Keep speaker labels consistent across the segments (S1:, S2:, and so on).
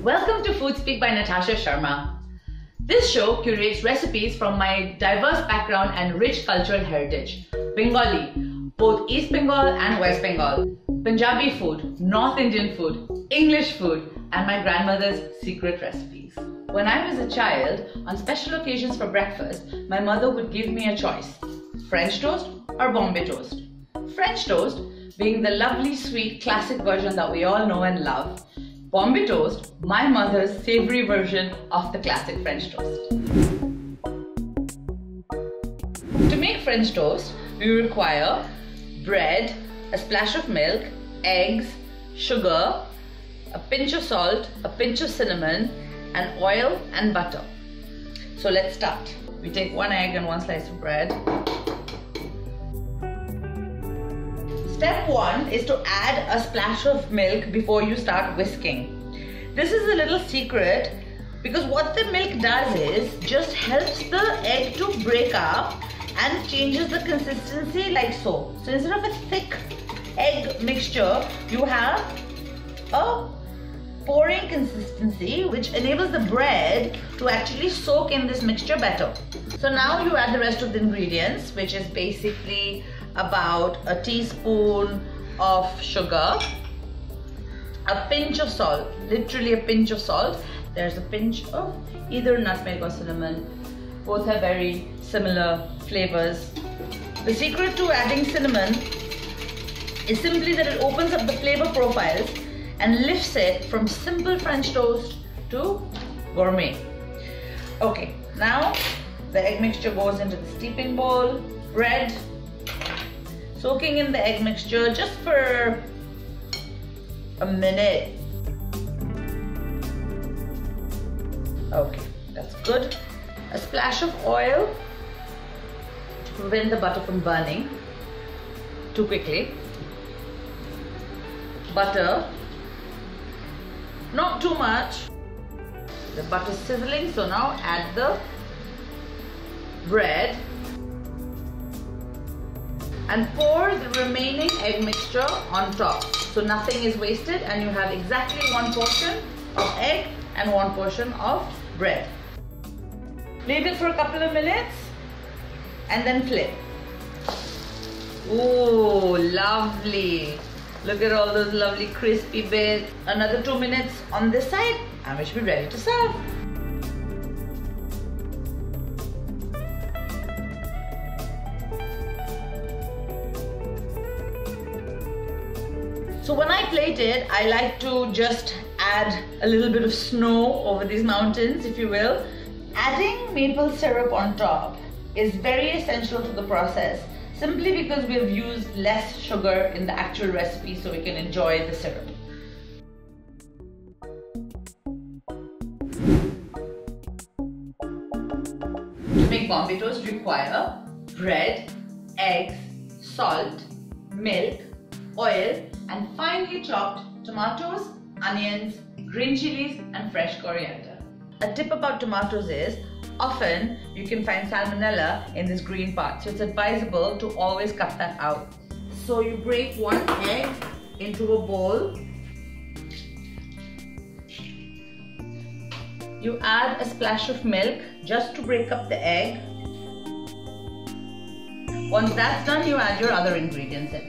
S1: Welcome to FoodSpeak by Natasha Sharma. This show curates recipes from my diverse background and rich cultural heritage. Bengali, both East Bengal and West Bengal. Punjabi food, North Indian food, English food, and my grandmother's secret recipes. When I was a child, on special occasions for breakfast, my mother would give me a choice: French toast or Bombay toast. French toast being the lovely, sweet, classic version that we all know and love. Bombay toast, my mother's savory version of the classic French toast. To make French toast, we require bread, a splash of milk, eggs, sugar, a pinch of salt, a pinch of cinnamon, and oil and butter. So let's start. We take 1 egg and 1 slice of bread. Step 1 is to add a splash of milk before you start whisking. This is a little secret because what the milk does is just helps the egg to break up and changes the consistency like so. So instead of a thick egg mixture, you have a pouring consistency which enables the bread to actually soak in this mixture better. So now you add the rest of the ingredients, which is basically about a teaspoon of sugar, a pinch of salt, literally a pinch of salt. There's a pinch of either nutmeg or cinnamon. Both have very similar flavors. The secret to adding cinnamon is simply that it opens up the flavor profiles and lifts it from simple French toast to gourmet. Okay, now the egg mixture goes into the steeping bowl. Bread, soaking in the egg mixture just for a minute. Okay, that's good. A splash of oil to prevent the butter from burning too quickly. Butter, not too much. The butter's sizzling, so now add the bread and pour the remaining egg mixture on top. So nothing is wasted and you have exactly 1 portion of egg and 1 portion of bread. Leave it for a couple of minutes and then flip. Ooh, lovely. Look at all those lovely crispy bits. Another 2 minutes on this side and we should be ready to serve. So when I plate it, I like to just add a little bit of snow over these mountains, if you will. Adding maple syrup on top is very essential to the process, simply because we have used less sugar in the actual recipe so we can enjoy the syrup. To make Bombay toast, require bread, eggs, salt, milk, oil, and finely chopped tomatoes, onions, green chilies, and fresh coriander. A tip about tomatoes is often you can find salmonella in this green part, so it's advisable to always cut that out. So you break 1 egg into a bowl. You add a splash of milk just to break up the egg. Once that's done, you add your other ingredients in,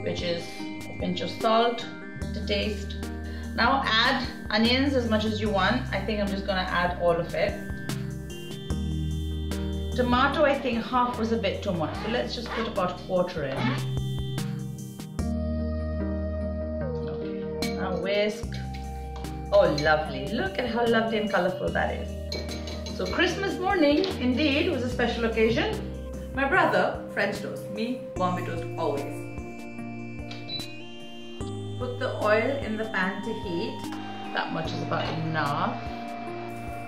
S1: which is a pinch of salt to taste. Now add onions as much as you want. I think I'm just gonna add all of it. Tomato, I think half was a bit too much, so let's just put about 1/4 in. Okay, now whisk. Oh, lovely. Look at how lovely and colorful that is. So Christmas morning, indeed, was a special occasion. My brother, French toast. Me, Bombay toast, always. Put the oil in the pan to heat. That much is about enough.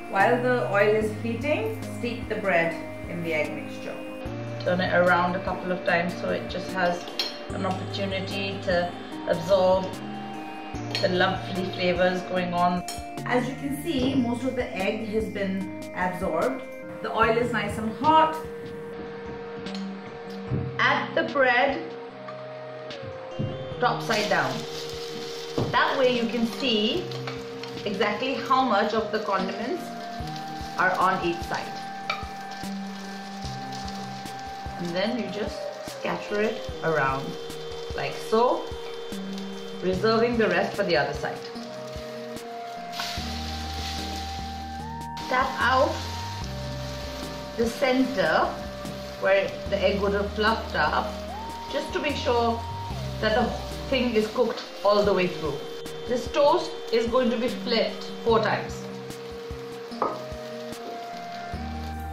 S1: While the oil is heating, steep the bread in the egg mixture. Turn it around a couple of times so it just has an opportunity to absorb the lovely flavors going on. As you can see, most of the egg has been absorbed. The oil is nice and hot. Add the bread top side down. That way you can see exactly how much of the condiments are on each side. And then you just scatter it around like so, reserving the rest for the other side. Tap out the center where the egg would have fluffed up, just to make sure that the thing is cooked all the way through. This toast is going to be flipped 4 times.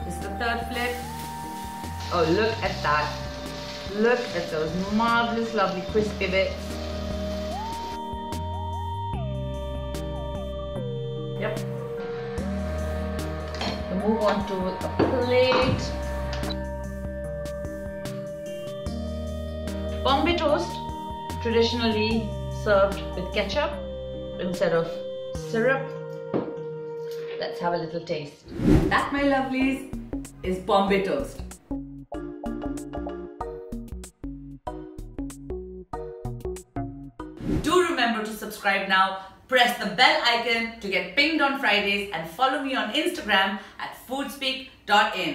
S1: This is the 3rd flip. Oh, look at that. Look at those marvelous, lovely, crispy bits. Yep. We'll move on to a plate. Bombay toast, traditionally served with ketchup instead of syrup. Let's have a little taste.
S2: That, my lovelies, is Bombay toast. Do remember to subscribe now, press the bell icon to get pinged on Fridays, and follow me on Instagram at FoodSpeak.in.